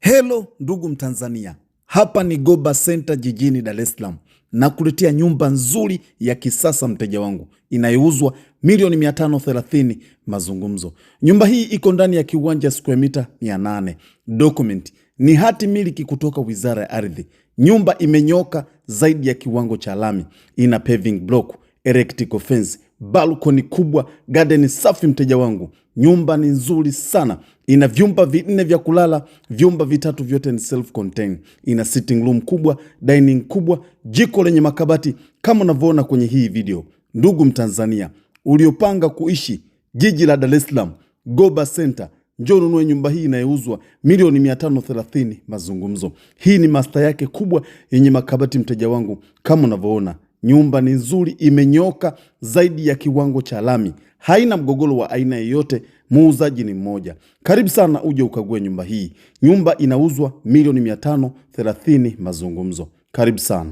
Hello ndugu Mtanzania, hapa ni Goba Center jijini Dar es Salaam na kuletea nyumba nzuri ya kisasa mteja wangu, inayouzwa milioni 530 mazungumzo. Nyumba hii iko ndani ya kiwanja square mita 800. Document ni hati miliki kutoka Wizara ya Ardhi. Nyumba imenyoka zaidi ya kiwango cha lami, ina paving block, electrical fence, balcony kubwa, garden safi mteja wangu. Nyumba ni nzuri sana. Ina vyumba 4 vya kulala, vyumba 3 vyote ni self contained. Ina sitting room kubwa, dining kubwa, jiko lenye makabati kama unavyoona kwenye hii video. Ndugu Mtanzania, uliopanga kuishi jiji la Dar es Salaam, Goba Center, njoo ununue nyumba hii inayouzwa milioni 530 mazungumzo. Hii ni master yake kubwa yenye makabati mteja wangu kama unavyoona. Nyumba ni nzuri, imenyoka zaidi ya kiwango cha lami. Haina mgogoro wa aina yoyote, muuzaji ni mmoja. Karibu sana uje ukague nyumba hii. Nyumba inauzwa milioni 530 mazungumzo. Karibu sana.